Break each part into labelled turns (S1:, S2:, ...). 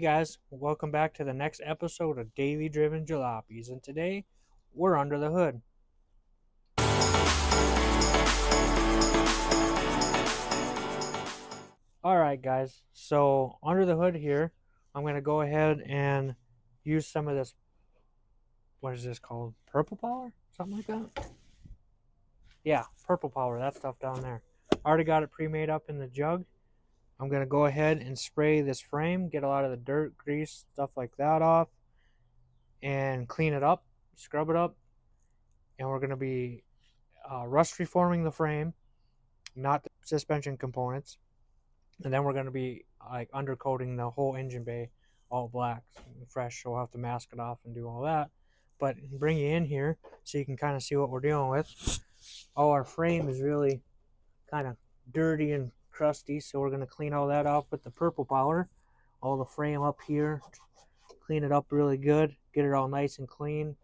S1: guys, welcome back to the next episode of Daily Driven Jalopies, and today we're under the hood. Alright guys, so under the hood here, I'm going to go ahead and use some of this, what is this called? Purple power? Something like that? Yeah, purple power, that stuff down there. I already got it pre-made up in the jug. I'm going to go ahead and spray this frame, get a lot of the dirt, grease, stuff like that off, and clean it up, scrub it up, and we're going to be rust reforming the frame, not the suspension components, and then we're going to be like undercoating the whole engine bay all black, fresh, so we'll have to mask it off and do all that. But bring you in here so you can kind of see what we're dealing with. Oh, our frame is really kind of dirty and crusty, so we're going to clean all that off with the purple power. All the frame up here, clean it up really good, get it all nice and clean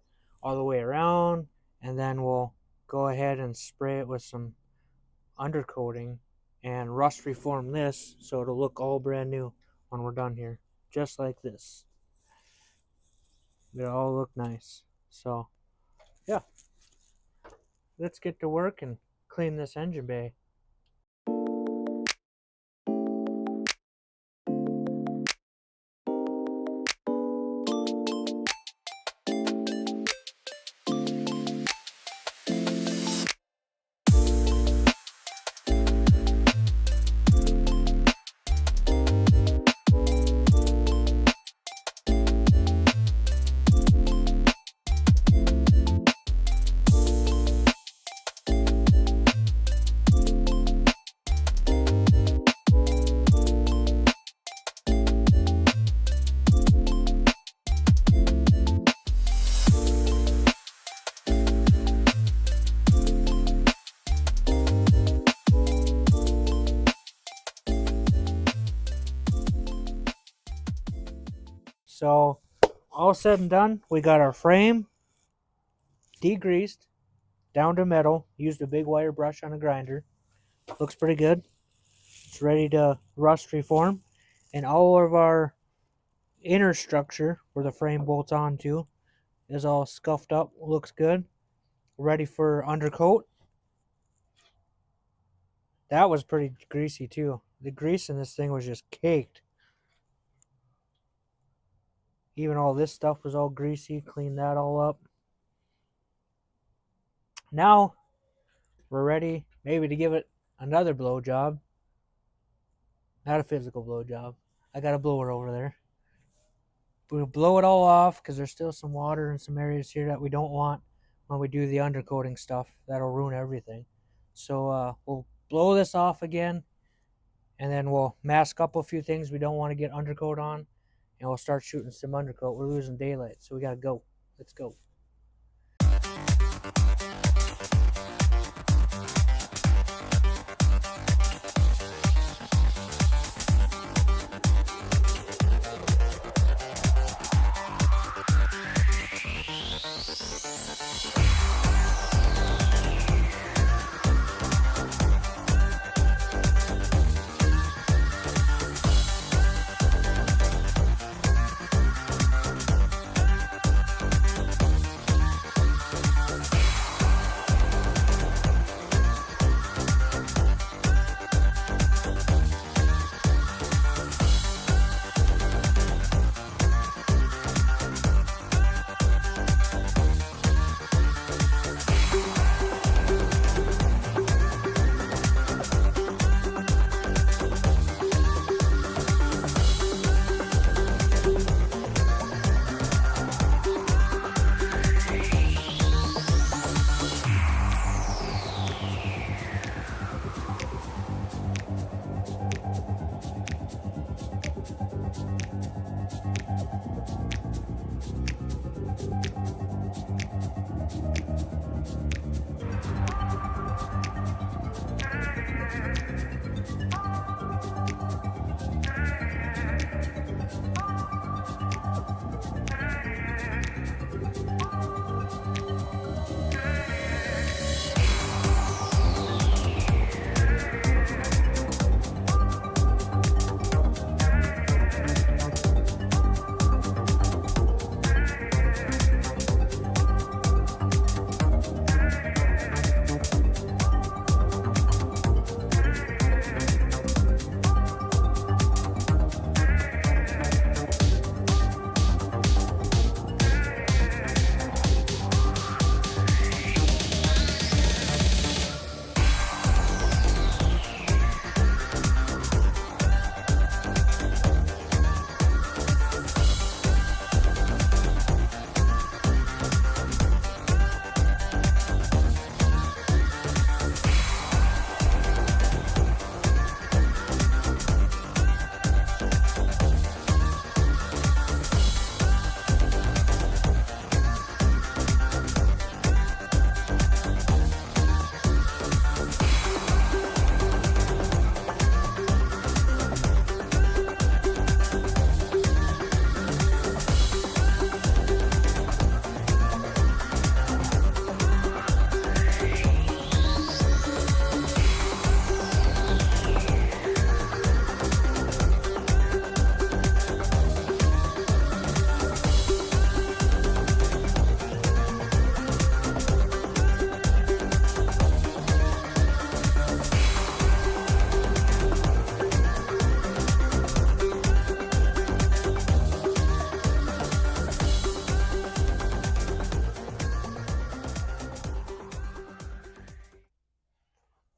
S1: all the way around, and then we'll go ahead and spray it with some undercoating and rust reform this so it'll look all brand new when we're done here, just like this. It'll all look nice. So yeah, let's get to work and clean this engine bay. So all said and done, we got our frame degreased down to metal, used a big wire brush on a grinder. Looks pretty good. It's ready to rust reform, and all of our inner structure where the frame bolts onto is all scuffed up, looks good, ready for undercoat. That was pretty greasy too. The grease in this thing was just caked. Even all this stuff was all greasy. Clean that all up. Now we're ready maybe to give it another blow job. Not a physical blow job. I got a blower over there. We'll blow it all off because there's still some water in some areas here that we don't want when we do the undercoating stuff. That'll ruin everything. So we'll blow this off again, and then we'll mask up a few things we don't want to get undercoat on, and we'll start shooting some undercoat. We're losing daylight, so we gotta go. Let's go.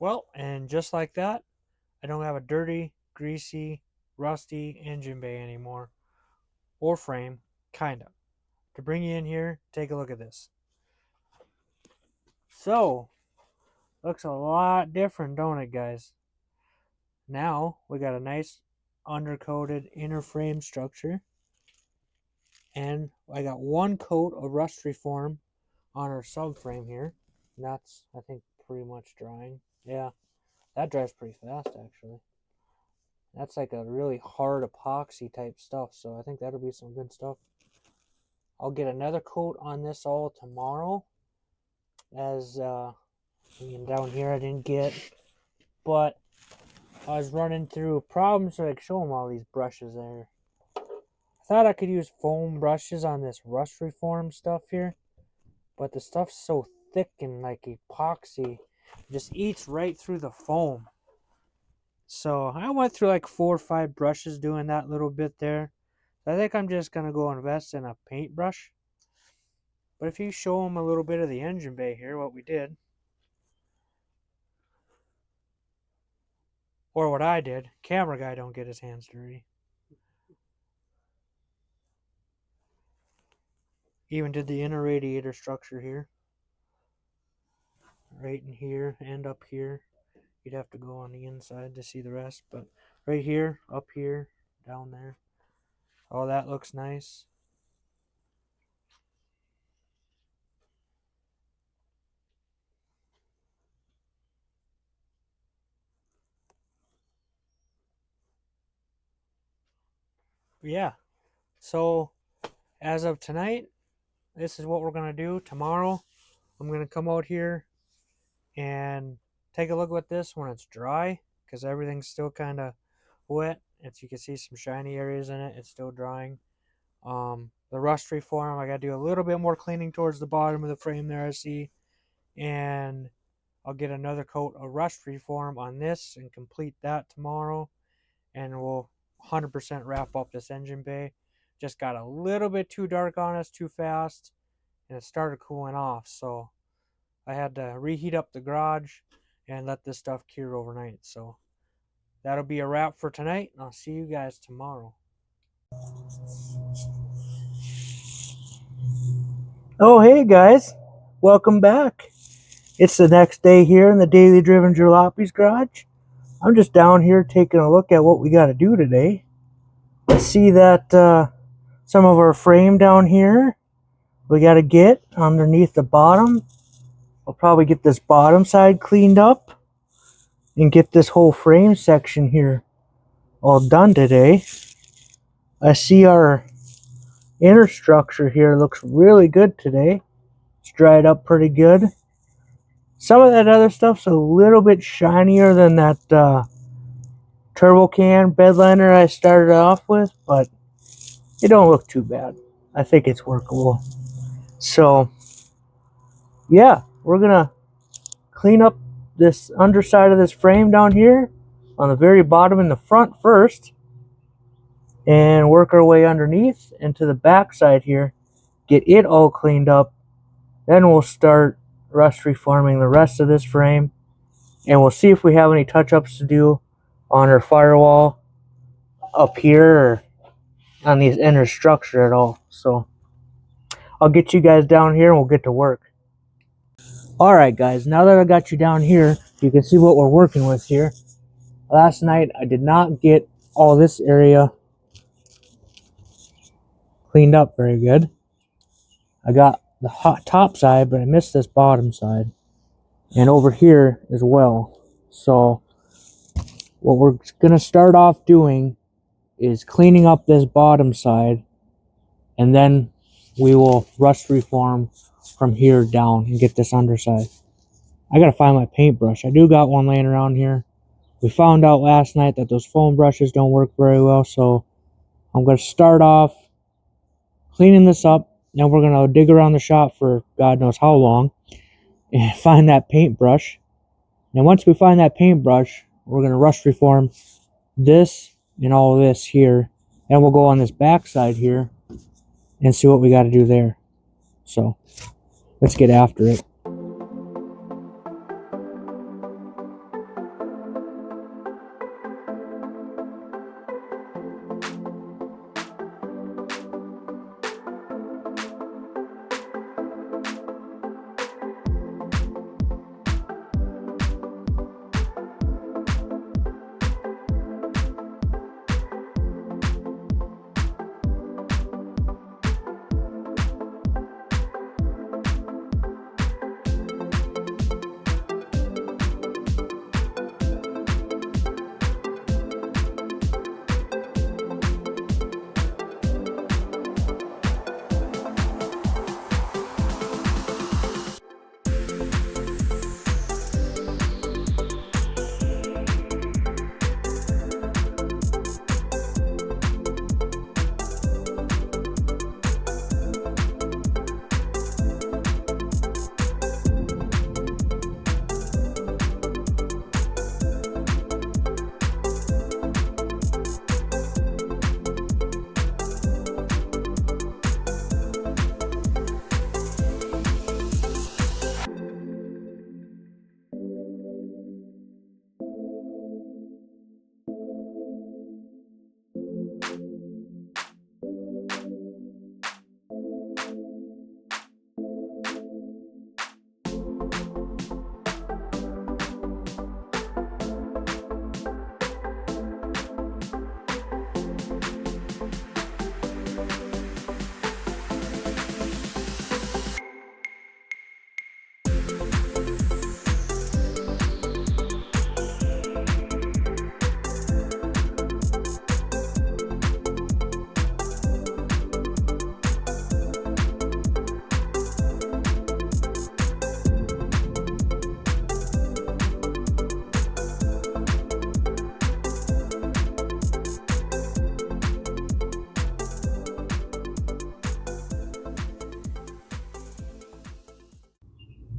S1: Well, and just like that, I don't have a dirty, greasy, rusty engine bay anymore, or frame, kinda. To bring you in here, take a look at this. So, looks a lot different, don't it, guys? Now, we got a nice undercoated inner frame structure, and I got one coat of rust reform on our subframe here. And that's, I think, pretty much drying. Yeah, that dries pretty fast, actually. That's like a really hard epoxy type stuff, so I think that'll be some good stuff. I'll get another coat on this all tomorrow, as down here I didn't get, but I was running through problems, so I could show them all these brushes there. I thought I could use foam brushes on this rust reform stuff here, but the stuff's so thick and like epoxy, it just eats right through the foam. So I went through like 4 or 5 brushes doing that little bit there. I think I'm just going to go invest in a paintbrush. But if you show them a little bit of the engine bay here, what we did, or what I did, camera guy don't get his hands dirty. Even did the inner radiator structure here. Right in here and up here. You'd have to go on the inside to see the rest, but right here, up here, down there. Oh, that looks nice. Yeah, so as of tonight, this is what we're going to do. Tomorrow, I'm going to come out here and take a look at this when it's dry, because everything's still kind of wet. As you can see, some shiny areas in it. It's still drying. The rust reform, I got to do a little bit more cleaning towards the bottom of the frame there, I see. And I'll get another coat of rust reform on this and complete that tomorrow. And we'll 100% wrap up this engine bay. Just got a little bit too dark on us too fast, and it started cooling off. So I had to reheat up the garage and let this stuff cure overnight. So that'll be a wrap for tonight, and I'll see you guys tomorrow. Oh, hey guys, welcome back. It's the next day here in the Daily Driven Jalopi's garage. I'm just down here taking a look at what we got to do today. I see that some of our frame down here we got to get underneath the bottom. I'll probably get this bottom side cleaned up and get this whole frame section here all done today. I see our inner structure here looks really good today. It's dried up pretty good. Some of that other stuff's a little bit shinier than that turbo can bed liner I started off with, but it don't look too bad. I think it's workable. So yeah, we're gonna clean up this underside of this frame down here on the very bottom in the front first, and work our way underneath into the back side here, get it all cleaned up. Then we'll start rust reforming the rest of this frame, and we'll see if we have any touch-ups to do on our firewall up here or on the inner structure at all. So I'll get you guys down here and we'll get to work. Alright guys, now that I got you down here, you can see what we're working with here. Last night I did not get all this area cleaned up very good. I got the top side, but I missed this bottom side. And over here as well. So what we're going to start off doing is cleaning up this bottom side, and then we will rust reform from here down and get this underside. I gotta find my paintbrush. I do got one laying around here. We found out last night that those foam brushes don't work very well, so I'm gonna start off cleaning this up. Then we're gonna dig around the shop for God knows how long and find that paintbrush. And once we find that paintbrush, we're gonna rust reform this and all of this here. And we'll go on this back side here and see what we got to do there. So let's get after it.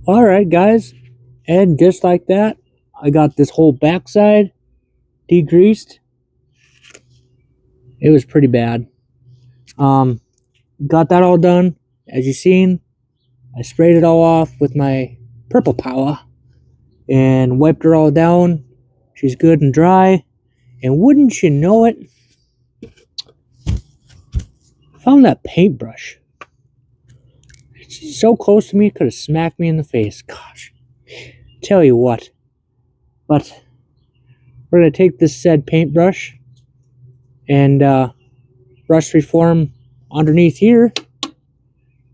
S1: Alright guys, and just like that, I got this whole backside degreased. It was pretty bad. Got that all done. As you seen, I sprayed it all off with my purple power and wiped her all down. She's good and dry. And wouldn't you know it, I found that paintbrush. It's so close to me, it could have smacked me in the face. Gosh, tell you what. But we're going to take this said paintbrush and rust reform underneath here,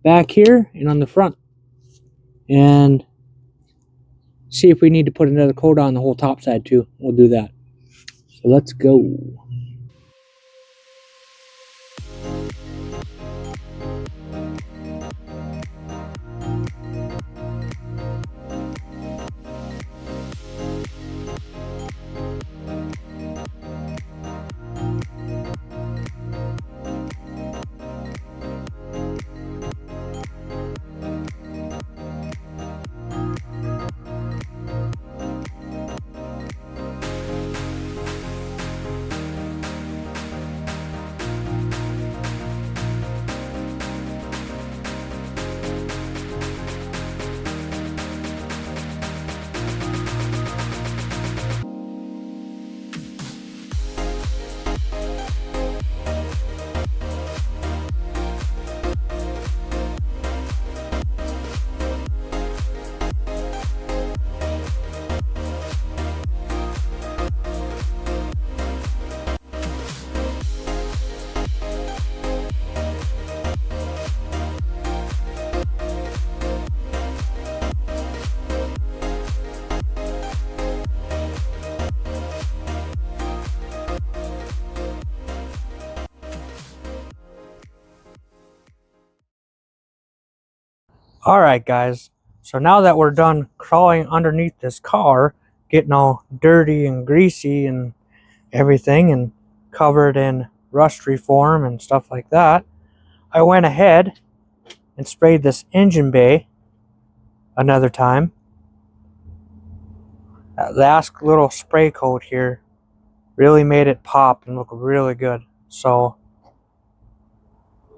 S1: back here, and on the front. And see if we need to put another coat on the whole top side too. We'll do that. So let's go. Alright guys, so now that we're done crawling underneath this car, getting all dirty and greasy and everything and covered in rust reform and stuff like that, I went ahead and sprayed this engine bay another time. That last little spray coat here really made it pop and look really good. So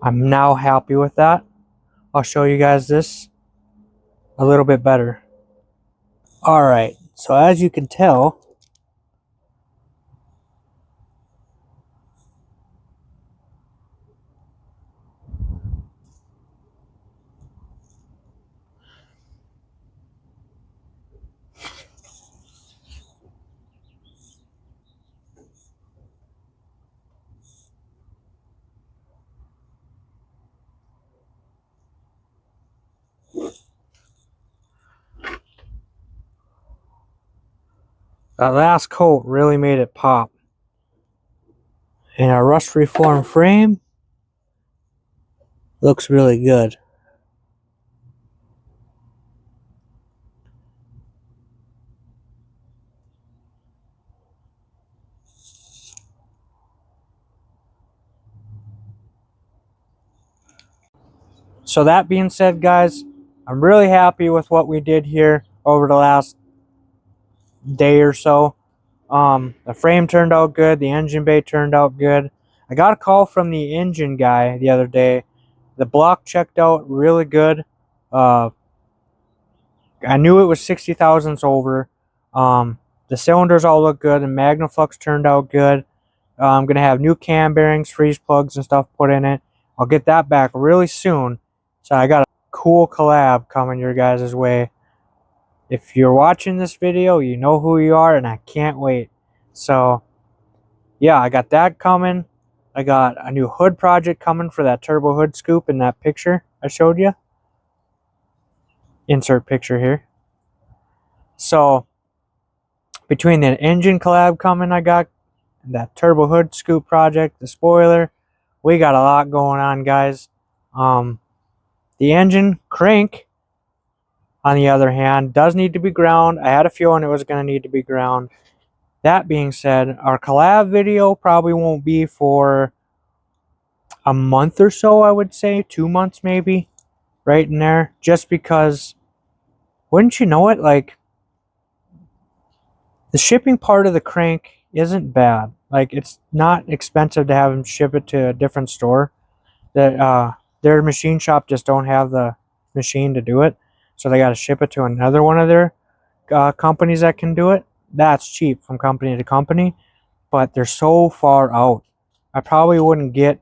S1: I'm now happy with that. I'll show you guys this a little bit better. Alright, so as you can tell, that last coat really made it pop. And our rust reform frame looks really good. So that being said, guys, I'm really happy with what we did here over the last day or so. The frame turned out good. The engine bay turned out good. I got a call from the engine guy the other day. The block checked out really good. I knew it was 60 thousandths over. The cylinders all look good, and Magnaflux turned out good. I'm going to have new cam bearings, freeze plugs, and stuff put in it. I'll get that back really soon. So I got a cool collab coming your guys' way. If you're watching this video, you know who you are, and I can't wait. So, yeah, I got that coming. I got a new hood project coming for that turbo hood scoop in that picture I showed you. Insert picture here. So, between the engine collab coming I got, that turbo hood scoop project, the spoiler, we got a lot going on, guys. The engine crank, on the other hand, does need to be ground. I had a feeling it was going to need to be ground. That being said, our collab video probably won't be for a month or so, I would say. 2 months maybe, right in there. Just because wouldn't you know it, like the shipping part of the crank isn't bad. Like it's not expensive to have them ship it to a different store. That their machine shop just don't have the machine to do it, so they got to ship it to another one of their companies that can do it. That's cheap from company to company, but they're so far out. I probably wouldn't get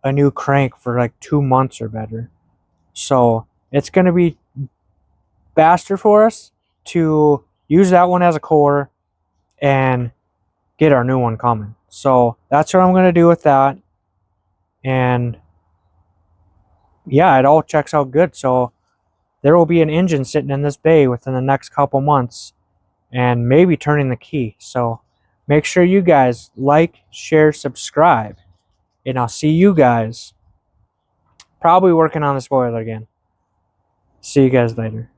S1: a new crank for like 2 months or better. So it's going to be faster for us to use that one as a core and get our new one coming. So that's what I'm going to do with that. And yeah, it all checks out good. So there will be an engine sitting in this bay within the next couple months and maybe turning the key. So make sure you guys like, share, subscribe, and I'll see you guys probably working on the spoiler again. See you guys later.